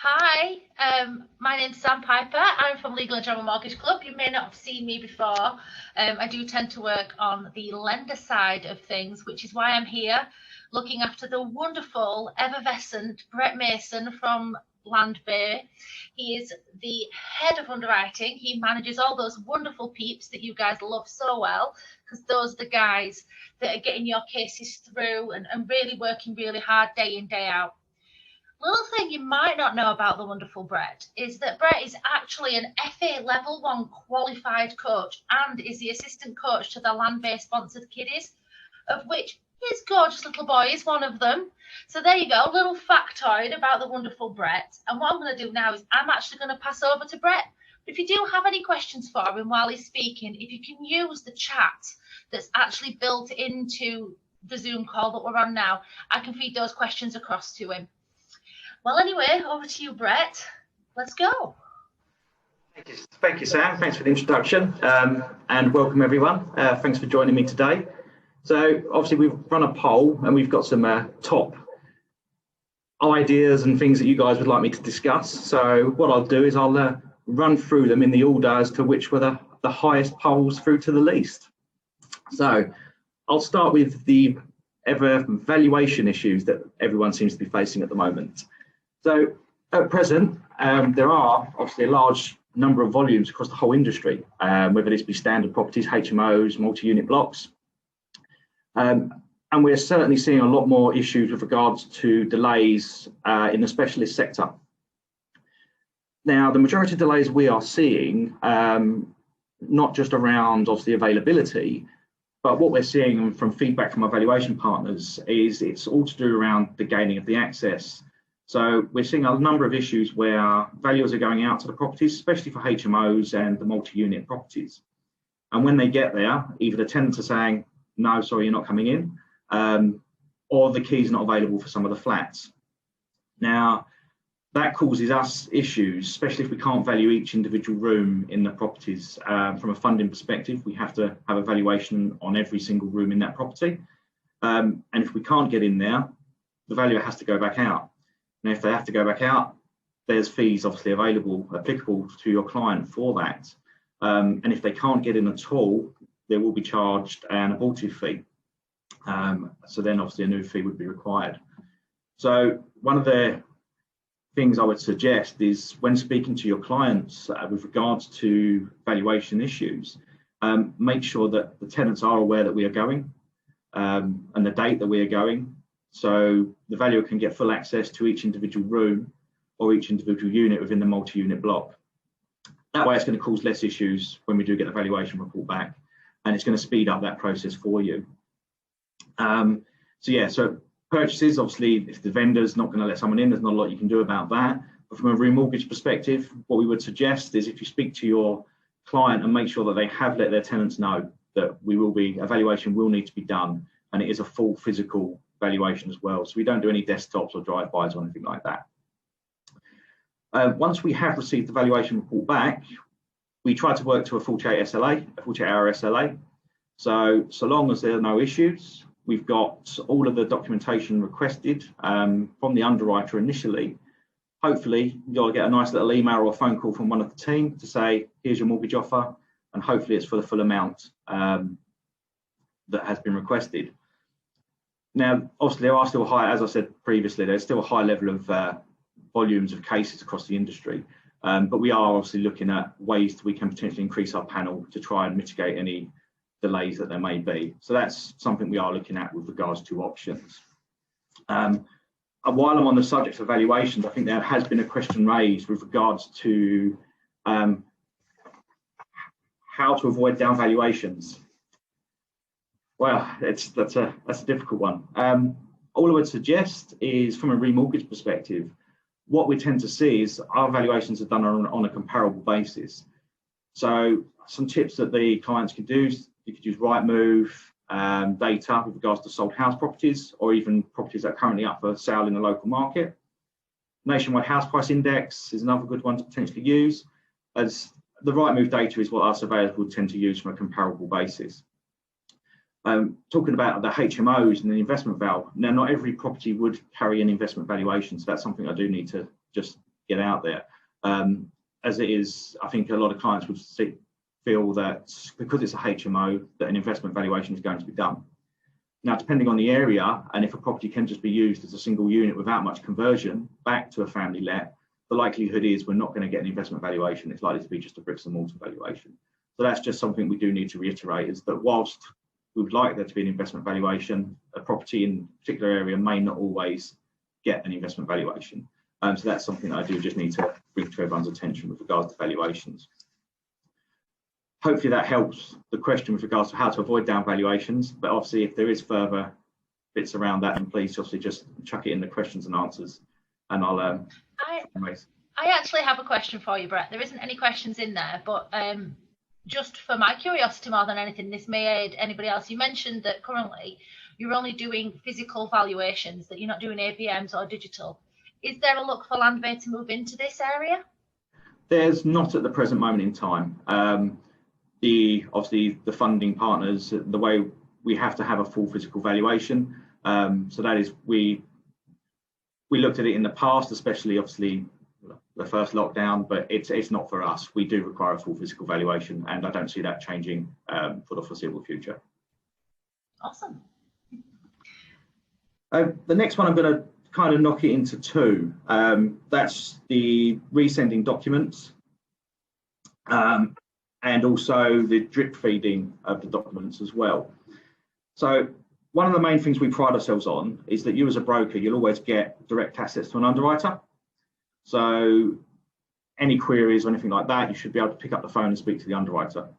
Hi, my name's Sam Piper. I'm from Legal and General Mortgage Club. You may not have seen me before. I do tend to work on the lender side of things, which is why I'm here looking after the wonderful, effervescent Brett Mason from Land Bay. He is the head of underwriting. He manages all those wonderful peeps that you guys love so well, because those are the guys that are getting your cases through and really working really hard day in, day out. Little thing you might not know about the wonderful Brett is that Brett is actually an FA Level 1 qualified coach and is the assistant coach to the land-based sponsored kiddies, of which his gorgeous little boy is one of them. So there you go, a little factoid about the wonderful Brett. And what I'm going to do now is I'm actually going to pass over to Brett. But if you do have any questions for him while he's speaking, if you can use the chat that's actually built into the Zoom call that we're on now, I can feed those questions across to him. Well, anyway, over to you, Brett. Let's go. Thank you, Sam. Thanks for the introduction, and welcome everyone. Thanks for joining me today. So obviously we've run a poll and we've got some top ideas and things that you guys would like me to discuss. So what I'll do is I'll run through them in the order as to which were the highest polls through to the least. So I'll start with the valuation issues that everyone seems to be facing at the moment. So at present, there are obviously a large number of volumes across the whole industry, whether this be standard properties, HMOs, multi-unit blocks. And we're certainly seeing a lot more issues with regards to delays in the specialist sector. Now, the majority of delays we are seeing, not just around obviously availability, but what we're seeing from feedback from our valuation partners is it's all to do around the gaining of the access. So we're seeing a number of issues where valuers are going out to the properties, especially for HMOs and the multi-unit properties. And when they get there, either the tenants are saying, no, sorry, you're not coming in, or the key's not available for some of the flats. Now, that causes us issues, especially if we can't value each individual room in the properties. From a funding perspective, we have to have a valuation on every single room in that property. And if we can't get in there, the valuer has to go back out. And if they have to go back out, there's fees obviously applicable to your client for that. And if they can't get in at all, they will be charged an abortive fee. So then obviously a new fee would be required. So one of the things I would suggest is when speaking to your clients with regards to valuation issues, make sure that the tenants are aware that we are going and the date that we are going. So the valuer can get full access to each individual room or each individual unit within the multi-unit block. That way it's going to cause less issues when we do get the valuation report back, and it's going to speed up that process for you. So purchases, obviously, if the vendor's not going to let someone in, there's not a lot you can do about that. But from a remortgage perspective, what we would suggest is if you speak to your client and make sure that they have let their tenants know that a valuation will need to be done, and it is a full physical valuation as well. So we don't do any desktops or drive-bys or anything like that. Once we have received the valuation report back, we try to work to a 48 SLA, a 48-hour SLA. So long as there are no issues, we've got all of the documentation requested from the underwriter initially. Hopefully, you'll get a nice little email or a phone call from one of the team to say, here's your mortgage offer, and hopefully it's for the full amount that has been requested. Now, obviously, there are still high, as I said previously, there's still a high level of volumes of cases across the industry, but we are obviously looking at ways that we can potentially increase our panel to try and mitigate any delays that there may be. So that's something we are looking at with regards to options. While I'm on the subject of valuations, I think there has been a question raised with regards to how to avoid down valuations. Well, that's a difficult one. All I would suggest is, from a remortgage perspective, what we tend to see is our valuations are done on a comparable basis. So some tips that the clients could do, you could use Rightmove data with regards to sold house properties, or even properties that are currently up for sale in the local market. Nationwide House Price Index is another good one to potentially use, as the Rightmove data is what our surveyors would tend to use from a comparable basis. Talking about the HMOs and the investment val, now not every property would carry an investment valuation, so that's something I do need to just get out there. As it is, I think a lot of clients would feel that because it's a HMO, that an investment valuation is going to be done. Now, depending on the area, and if a property can just be used as a single unit without much conversion back to a family let, the likelihood is we're not going to get an investment valuation. It's likely to be just a bricks and mortar valuation. So that's just something we do need to reiterate, is that whilst we would like there to be an investment valuation, a property in a particular area may not always get an investment valuation. So that's something that I do just need to bring to everyone's attention with regards to valuations. Hopefully that helps the question with regards to how to avoid down valuations, but obviously if there is further bits around that, then please obviously just chuck it in the questions and answers, and I'll I actually have a question for you, Brett. There isn't any questions in there, but just for my curiosity more than anything, this may aid anybody else. You mentioned that currently you're only doing physical valuations, that you're not doing AVMs or digital. Is there a look for Landbay to move into this area? There's not at the present moment in time. Obviously the funding partners, the way we have to have a full physical valuation. So that is, we looked at it in the past, especially obviously the first lockdown, but it's not for us. We do require a full physical valuation, and I don't see that changing for the foreseeable future. Awesome. The next one, I'm going to kind of knock it into two. That's the resending documents, and also the drip feeding of the documents as well. So one of the main things we pride ourselves on is that you as a broker, you'll always get direct access to an underwriter. So any queries or anything like that, you should be able to pick up the phone and speak to the underwriter.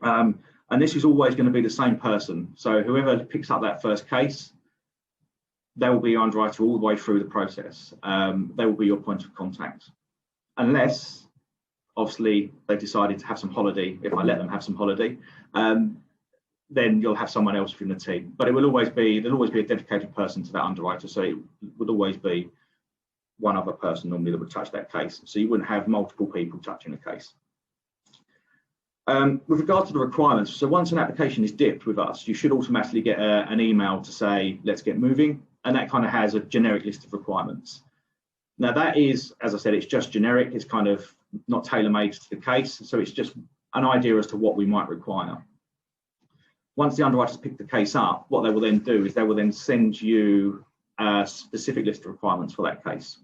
And this is always going to be the same person. So whoever picks up that first case, they will be your underwriter all the way through the process. They will be your point of contact. Unless, obviously, they decided to have some holiday, if I let them have some holiday, then you'll have someone else from the team. But it will always be, there'll always be a dedicated person to that underwriter. So it would always be one other person normally that would touch that case. So you wouldn't have multiple people touching a case. With regard to the requirements, so once an application is dipped with us, you should automatically get an email to say, let's get moving. And that kind of has a generic list of requirements. Now that is, as I said, it's just generic. It's kind of not tailor-made to the case. So it's just an idea as to what we might require. Once the underwriters pick the case up, what they will then do is they will then send you a specific list of requirements for that case.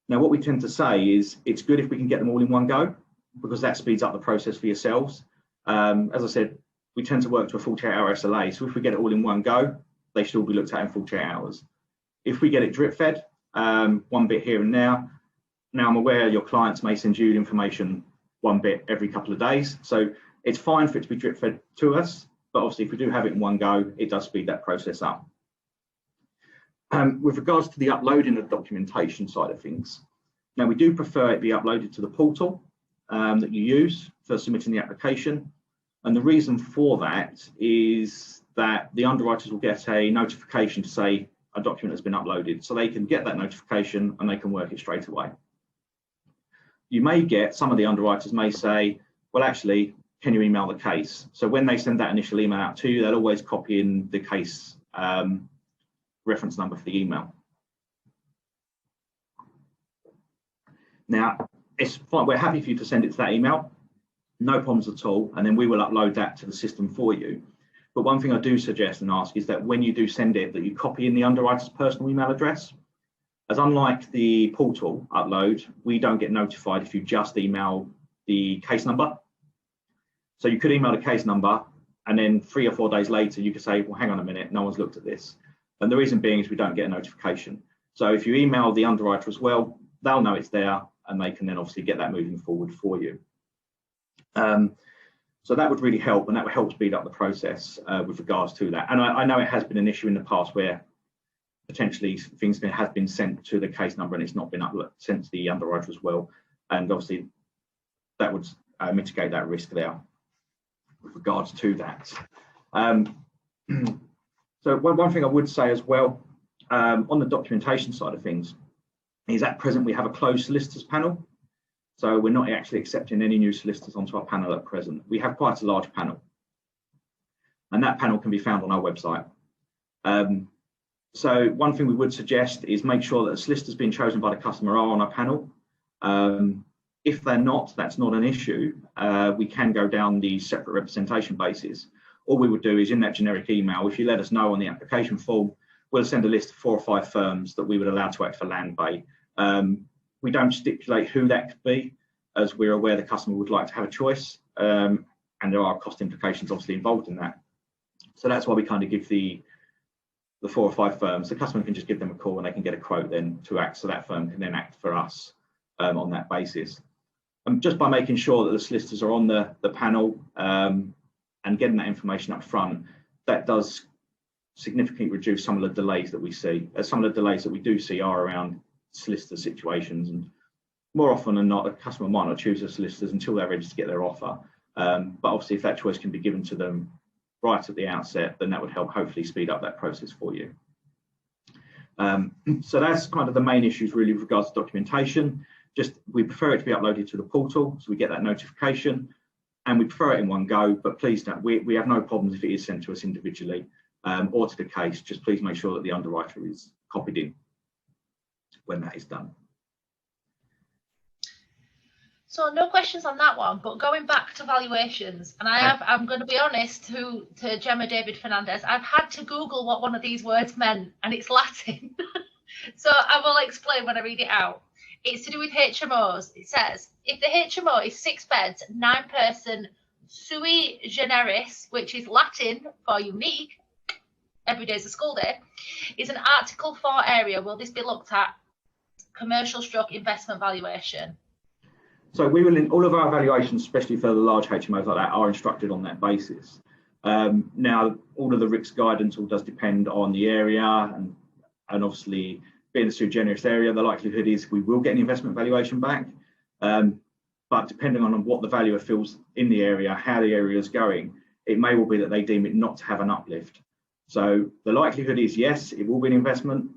Now, what we tend to say is it's good if we can get them all in one go, because that speeds up the process for yourselves. As I said, we tend to work to a 48-hour SLA. So if we get it all in one go, they should all be looked at in 48 hours. If we get it drip fed, one bit here and now I'm aware your clients may send you information one bit every couple of days. So it's fine for it to be drip fed to us, but obviously if we do have it in one go, it does speed that process up. With regards to the uploading of documentation side of things, now we do prefer it be uploaded to the portal that you use for submitting the application. And the reason for that is that the underwriters will get a notification to say a document has been uploaded, so they can get that notification and they can work it straight away. You may get, some of the underwriters may say, well, actually, can you email the case? So when they send that initial email out to you, they'll always copy in the case reference number for the email. Now, it's fine. We're happy for you to send it to that email, no problems at all, and then we will upload that to the system for you. But one thing I do suggest and ask is that when you do send it, that you copy in the underwriter's personal email address. As unlike the portal upload, we don't get notified if you just email the case number. So you could email the case number, and then 3 or 4 days later, you could say, well, hang on a minute, no one's looked at this. And the reason being is we don't get a notification. So if you email the underwriter as well, they'll know it's there, and they can then obviously get that moving forward for you. So that would really help, and that would help speed up the process with regards to that. And I know it has been an issue in the past where potentially things have been sent to the case number and it's not been sent to the underwriter as well. And obviously that would mitigate that risk there with regards to that. So one thing I would say as well, on the documentation side of things, is at present we have a closed solicitors panel. So we're not actually accepting any new solicitors onto our panel at present. We have quite a large panel, and that panel can be found on our website. So one thing we would suggest is make sure that the solicitors being chosen by the customer are on our panel. If they're not, that's not an issue. We can go down the separate representation basis. All we would do is in that generic email, if you let us know on the application form, we'll send a list of 4 or 5 firms that we would allow to act for Land Bay. We don't stipulate who that could be, as we're aware the customer would like to have a choice, and there are cost implications obviously involved in that. So that's why we kind of give the 4 or 5 firms. The customer can just give them a call and they can get a quote then to act, so that firm can then act for us on that basis. Just by making sure that the solicitors are on the panel and getting that information up front, that does significantly reduce some of the delays that we see. Some of the delays that we do see are around solicitor situations, and more often than not, a customer might not choose the solicitors until they're ready to get their offer. But obviously, if that choice can be given to them right at the outset, then that would help hopefully speed up that process for you. So that's kind of the main issues really with regards to documentation. Just we prefer it to be uploaded to the portal, so we get that notification, and we prefer it in one go. But please don't, we have no problems if it is sent to us individually or to the case. Just please make sure that the underwriter is copied in when that is done. So no questions on that one, but going back to valuations, and I'm going to be honest to Gemma David Fernandez, I've had to Google what one of these words meant, and it's Latin. So I will explain when I read it out. It's to do with HMOs. It says, if the HMO is 6 beds, 9-person sui generis, which is Latin for unique, every day is a school day, is an Article 4 area. Will this be looked at commercial stroke investment valuation? So we will, in all of our evaluations, especially for the large HMOs like that, are instructed on that basis. Now, all of the RICS guidance all does depend on the area, and obviously being a sui generis area, the likelihood is we will get an investment valuation back. But depending on what the valuer feels in the area, how the area is going, it may well be that they deem it not to have an uplift. So the likelihood is yes, it will be an investment,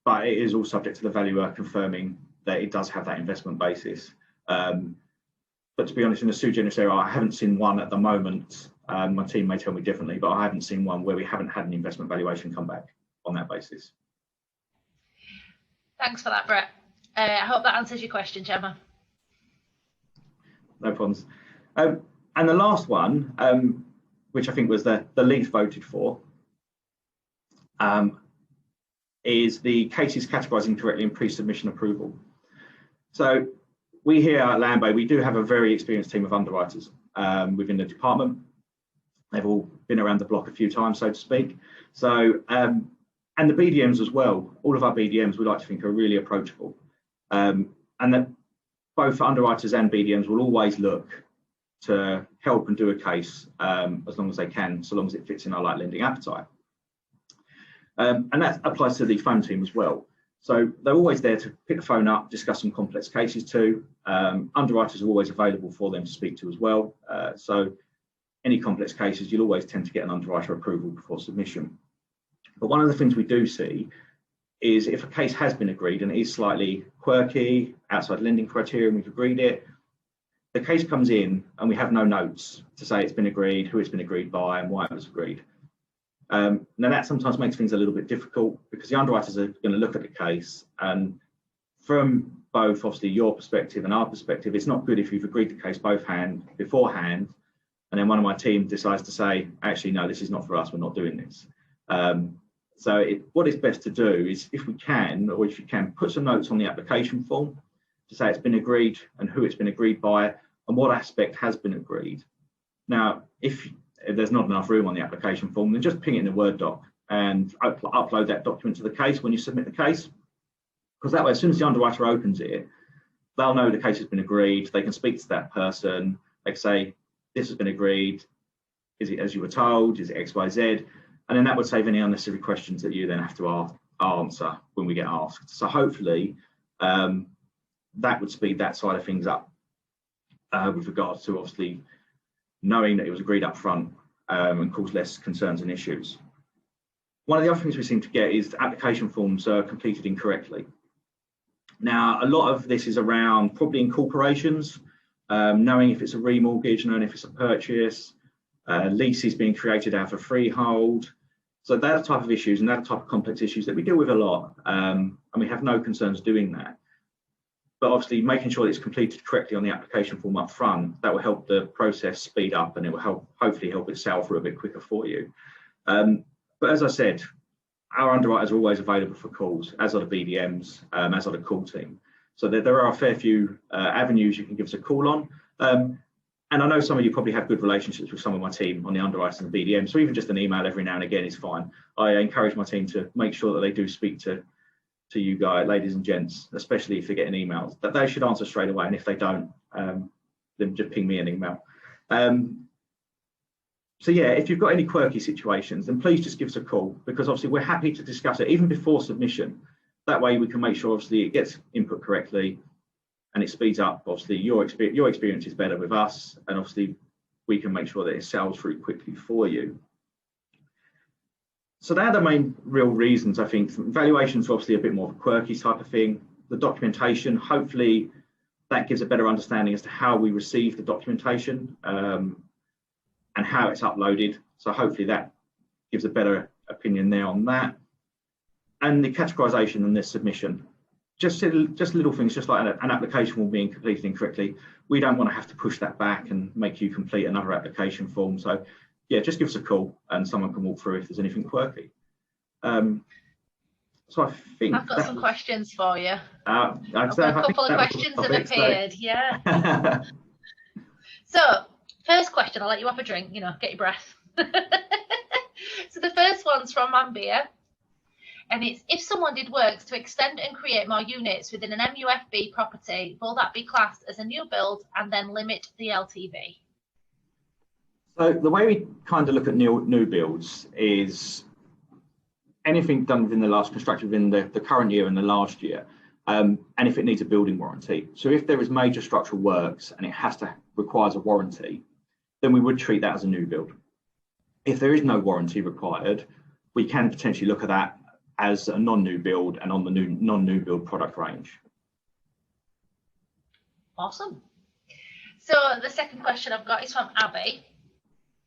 but it is all subject to the valuer confirming that it does have that investment basis. But to be honest, in the sui generis area, I haven't seen one at the moment. My team may tell me differently, but I haven't seen one where we haven't had an investment valuation come back on that basis. Thanks for that, Brett. I hope that answers your question, Gemma. No problems. And the last one, which I think was the least voted for, is the cases categorised incorrectly in pre-submission approval. So we here at Land Bay, we do have a very experienced team of underwriters within the department. They've all been around the block a few times, so to speak. So, and the BDMs as well. All of our BDMs we like to think are really approachable. And that both underwriters and BDMs will always look to help and do a case as long as they can, so long as it fits in our light lending appetite. And that applies to the phone team as well. So they're always there to pick the phone up, discuss some complex cases too. Underwriters are always available for them to speak to as well. So any complex cases, you'll always tend to get an underwriter approval before submission. But one of the things we do see is if a case has been agreed and it is slightly quirky, outside lending criteria, and we've agreed it, the case comes in and we have no notes to say it's been agreed, who it's been agreed by, and why it was agreed. Now that sometimes makes things a little bit difficult because the underwriters are going to look at the case, and from both obviously your perspective and our perspective, it's not good if you've agreed the case beforehand, and then one of my team decides to say, actually, no, this is not for us, we're not doing this. So what is best to do is, if we can, or if you can, put some notes on the application form to say it's been agreed and who it's been agreed by and what aspect has been agreed. Now, if there's not enough room on the application form, then just ping it in a Word doc and upload that document to the case when you submit the case. Because that way, as soon as the underwriter opens it, they'll know the case has been agreed. They can speak to that person. They can say, this has been agreed. Is it as you were told? Is it X, Y, Z? And then that would save any unnecessary questions that you then have to answer when we get asked. So hopefully that would speed that side of things up with regards to obviously knowing that it was agreed up front and cause less concerns and issues. One of the other things we seem to get is application forms are completed incorrectly. Now, a lot of this is around probably in corporations, knowing if it's a remortgage, knowing if it's a purchase, leases being created out of freehold. So they're the type of issues and they're the type of complex issues that we deal with a lot, and we have no concerns doing that. but obviously making sure that it's completed correctly on the application form up front, that will help the process speed up, and it will hopefully help it sail through a bit quicker for you. But as I said, our underwriters are always available for calls, as are the BDMs, as are the call team. So there are a fair few avenues you can give us a call on. And I know some of you probably have good relationships with some of my team on the underwriters and the BDM, so even just an email every now and again is fine. I encourage my team to make sure that they do speak to you guys, ladies and gents, especially if they're getting emails, that they should answer straight away. And if they don't, then just ping me an email. So yeah, if you've got any quirky situations, then please just give us a call, because obviously we're happy to discuss it even before submission. That way we can make sure obviously it gets input correctly and it speeds up. Obviously your experience is better with us, and obviously we can make sure that it sells through quickly for you. So they're the main real reasons. I think valuations are obviously a bit more of a quirky type of thing. The documentation, hopefully that gives a better understanding as to how we receive the documentation and how it's uploaded. So hopefully that gives a better opinion there on that. And the categorization and the submission, just little things, just like an application will be completed incorrectly. We don't want to have to push that back and make you complete another application form. So yeah, just give us a call and someone can walk through if there's anything quirky. So I think I've got some questions for you. I've got a couple of questions have appeared. Yeah. So first question, I'll let you have a drink, get your breath. So the first one's from Mambia. And it's, if someone did works to extend and create more units within an MUFB property, will that be classed as a new build and then limit the LTV? So the way we kind of look at new builds is anything done within the last construction within the current year and the last year, and if it needs a building warranty. So if there is major structural works and it requires a warranty, then we would treat that as a new build. If there is no warranty required, we can potentially look at that as a non-new build and on the non-new build product range. Awesome. So the second question I've got is from Abby.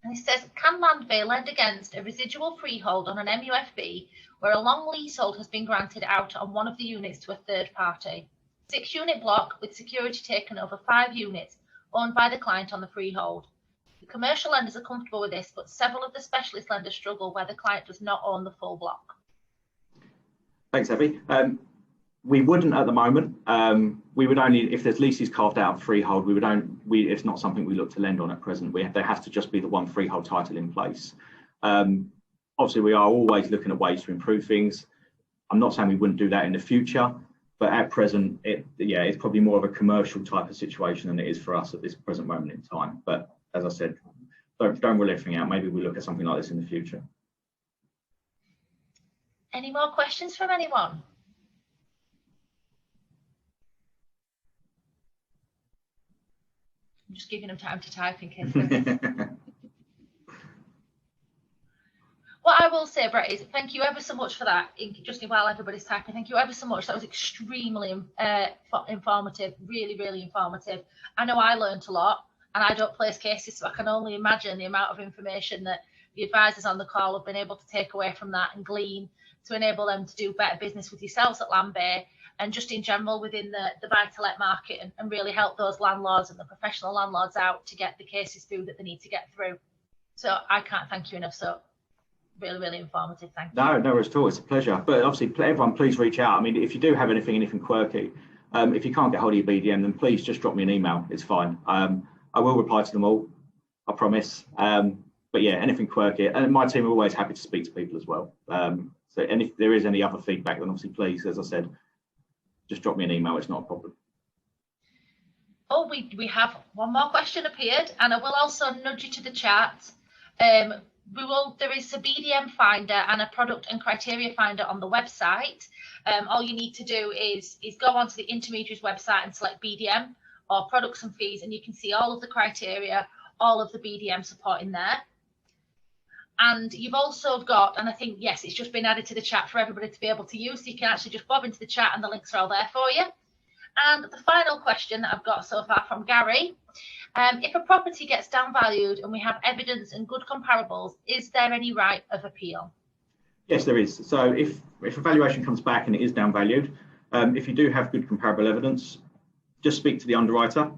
And it says, can Landbay lend against a residual freehold on an MUFB where a long leasehold has been granted out on one of the units to a third party? 6-unit block with security taken over 5 units owned by the client on the freehold. The commercial lenders are comfortable with this, but several of the specialist lenders struggle where the client does not own the full block. Thanks, Abby. We wouldn't at the moment. We would only, if there's leases carved out of freehold, it's not something we look to lend on at present. There has to just be the one freehold title in place. Obviously, we are always looking at ways to improve things. I'm not saying we wouldn't do that in the future, but at present, it's probably more of a commercial type of situation than it is for us at this present moment in time. But as I said, don't rule everything out. Maybe we look at something like this in the future. Any more questions from anyone? I'm just giving them time to type in case there is. What I will say, Brett, is thank you ever so much for that. Just while everybody's typing, thank you ever so much. That was extremely informative, really, really informative. I know I learned a lot, and I don't place cases, so I can only imagine the amount of information that the advisors on the call have been able to take away from that and glean to enable them to do better business with yourselves at Landbay and just in general within the buy-to-let market, and really help those landlords and the professional landlords out to get the cases through that they need to get through. So I can't thank you enough. So really, really informative. Thank you. No worries at all. It's a pleasure. But obviously, everyone, please reach out. I mean, if you do have anything quirky, if you can't get hold of your BDM, then please just drop me an email. It's fine. I will reply to them all, I promise. But yeah, anything quirky, and my team are always happy to speak to people as well. So, and if there is any other feedback, then obviously, please, as I said, just drop me an email. It's not a problem. Oh, we have one more question appeared, and I will also nudge you to the chat. There is a BDM finder and a product and criteria finder on the website. All you need to do is go onto the intermediary's website and select BDM or products and fees, and you can see all of the criteria, all of the BDM support in there. And you've also got, and I think, yes, it's just been added to the chat for everybody to be able to use. So you can actually just bob into the chat and the links are all there for you. And the final question that I've got so far from Gary, if a property gets downvalued and we have evidence and good comparables, is there any right of appeal? Yes, there is. So if a valuation comes back and it is downvalued, if you do have good comparable evidence, just speak to the underwriter.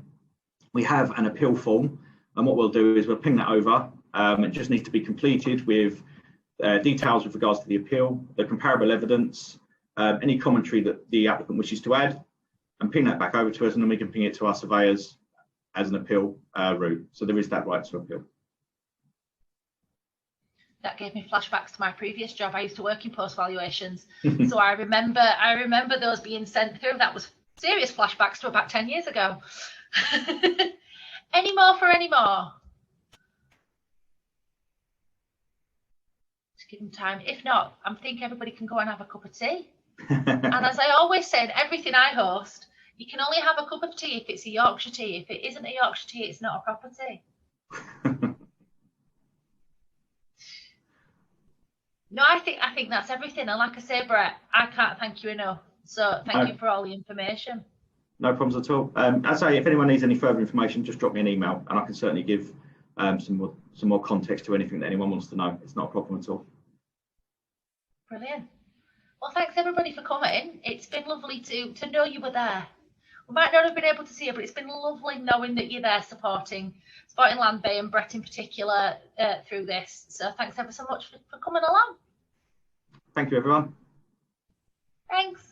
We have an appeal form, and what we'll do is we'll ping that over. It just needs to be completed with details with regards to the appeal, the comparable evidence, any commentary that the applicant wishes to add, and ping that back over to us, and then we can ping it to our surveyors as an appeal route. So there is that right to appeal. That gave me flashbacks to my previous job. I used to work in post valuations, so I remember those being sent through. That was serious flashbacks to about 10 years ago. Any more for any more? Just give them time. If not, I think everybody can go and have a cup of tea. And as I always say in everything I host, you can only have a cup of tea if it's a Yorkshire tea. If it isn't a Yorkshire tea, it's not a proper tea. No, I think that's everything. And like I say, Brett, I can't thank you enough. So thank you for all the information. No problems at all. As I say, if anyone needs any further information, just drop me an email, and I can certainly give some more context to anything that anyone wants to know. It's not a problem at all. Brilliant. Well, thanks everybody for coming. It's been lovely to know you were there. We might not have been able to see you, but it's been lovely knowing that you're there supporting Land Bay and Brett in particular through this. So thanks ever so much for coming along. Thank you, everyone. Thanks.